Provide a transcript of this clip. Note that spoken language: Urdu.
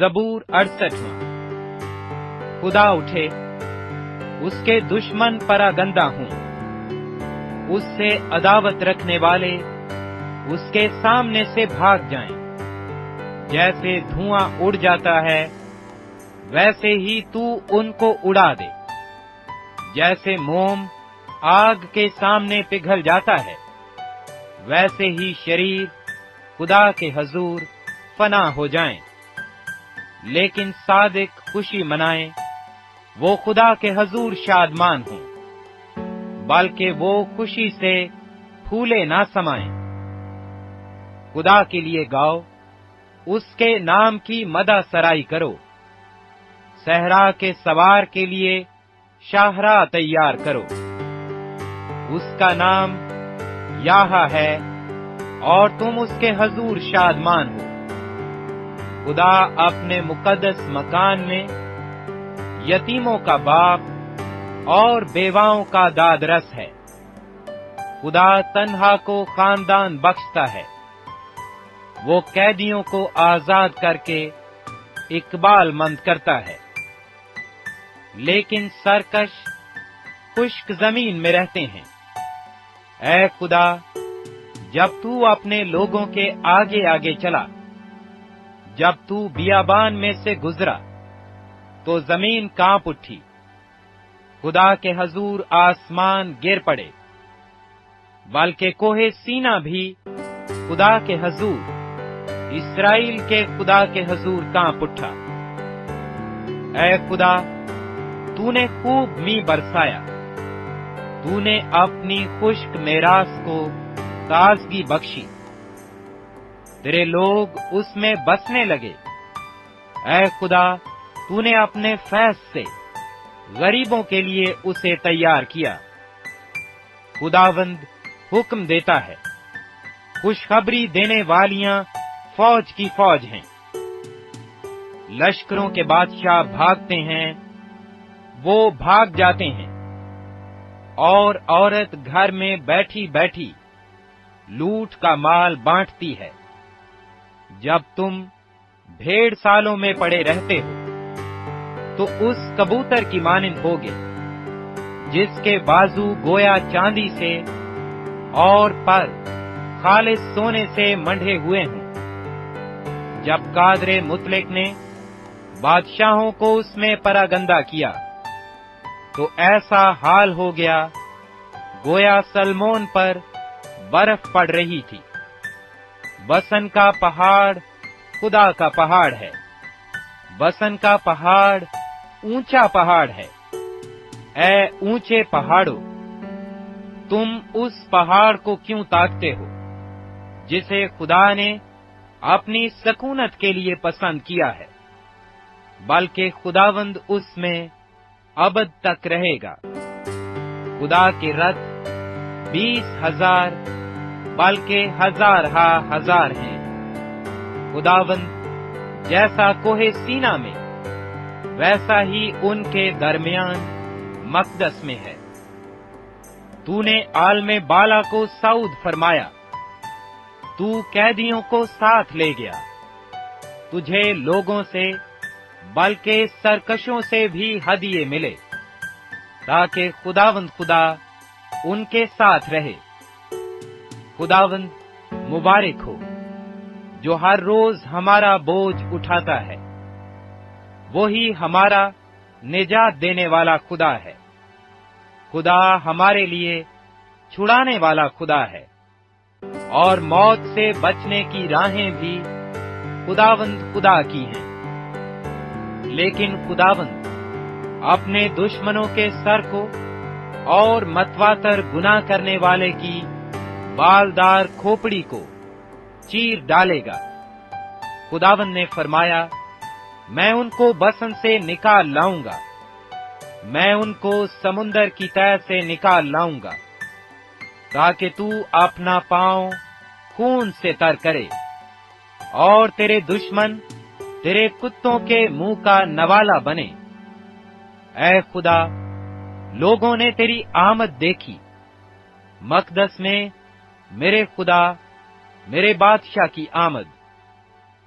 زبور 68۔ خدا اٹھے، اس کے دشمن پراگندہ ہوں، اس سے عداوت رکھنے والے اس کے سامنے سے بھاگ جائیں۔ جیسے دھواں اڑ جاتا ہے ویسے ہی تو ان کو اڑا دے، جیسے موم آگ کے سامنے پگھل جاتا ہے ویسے ہی شریر خدا کے حضور فنا ہو جائیں۔ لیکن صادق خوشی منائیں، وہ خدا کے حضور شادمان ہوں، بلکہ وہ خوشی سے پھولے نہ سمائیں۔ خدا کے لیے گاؤ، اس کے نام کی مدح سرائی کرو، صحرا کے سوار کے لیے شاہراہ تیار کرو۔ اس کا نام یاہا ہے، اور تم اس کے حضور شادمان ہو۔ خدا اپنے مقدس مکان میں یتیموں کا باپ اور بیواؤں کا دادرس ہے۔ خدا تنہا کو خاندان بخشتا ہے، وہ قیدیوں کو آزاد کر کے اقبال مند کرتا ہے۔ لیکن سرکش خشک زمین میں رہتے ہیں۔ اے خدا، جب تو اپنے لوگوں کے آگے آگے چلا، جب تو بیابان میں سے گزرا تو زمین کانپ اٹھی۔ خدا کے حضور آسمان گر پڑے، بلکہ کوہ سینا بھی خدا کے حضور، اسرائیل کے خدا کے حضور کانپ اٹھا۔ اے خدا، تو نے خوب می برسایا، تو نے اپنی خشک میراث کو تازگی بخشی، تیرے لوگ اس میں بسنے لگے۔ اے خدا، تو نے اپنے فیض سے غریبوں کے لیے اسے تیار کیا۔ خداوند حکم دیتا ہے، خوشخبری دینے والیاں فوج کی فوج ہیں۔ لشکروں کے بادشاہ بھاگتے ہیں، وہ بھاگ جاتے ہیں، اور عورت گھر میں بیٹھی بیٹھی لوٹ کا مال بانٹتی ہے۔ جب تم بھیڑ سالوں میں پڑے رہتے ہو تو اس کبوتر کی مانند ہوگے جس کے بازو گویا چاندی سے اور پر خالص سونے سے منڈے ہوئے ہوں۔ جب قادر مطلق نے بادشاہوں کو اس میں پراگندہ کیا تو ایسا حال ہو گیا گویا سلمون پر برف پڑ رہی تھی۔ بسن کا پہاڑ خدا کا پہاڑ ہے، بسن کا پہاڑ اونچا پہاڑ ہے۔ اے اونچے پہاڑوں، تم اس پہاڑ کو کیوں تاکتے ہو جسے خدا نے اپنی سکونت کے لیے پسند کیا ہے؟ بلکہ خداوند اس میں ابد تک رہے گا۔ خدا کے رتھ 20,000 بلکہ ہزارہا ہزار ہیں۔ خداوند جیسا کوہ سینا میں ویسا ہی ان کے درمیان مقدس میں ہے۔ تو نے عالم بالا کو صعود فرمایا، تو قیدیوں کو ساتھ لے گیا۔ تجھے لوگوں سے بلکہ سرکشوں سے بھی ہدیے ملے، تاکہ خداوند خدا ان کے ساتھ رہے۔ خداوند مبارک ہو جو ہر روز ہمارا بوجھ اٹھاتا ہے، وہی ہمارا نجات دینے والا خدا ہے۔ خدا ہمارے لیے چھڑانے والا خدا ہے، اور موت سے بچنے کی راہیں بھی خداوند خدا کی ہیں۔ لیکن خداوند اپنے دشمنوں کے سر کو اور متواتر گناہ کرنے والے کی بالدار کھوپڑی کو چیر ڈالے گا۔ خداوند نے فرمایا، میں ان کو بسن سے نکال لاؤں گا، میں ان کو سمندر کی تہہ سے نکال لاؤں گا، تاکہ تو اپنا پاؤں خون سے تر کرے، اور تیرے دشمن تیرے کتوں کے منہ کا نوالا بنے۔ اے خدا، لوگوں نے تیری آمد دیکھی، مقدس میں میرے خدا، میرے بادشاہ کی آمد۔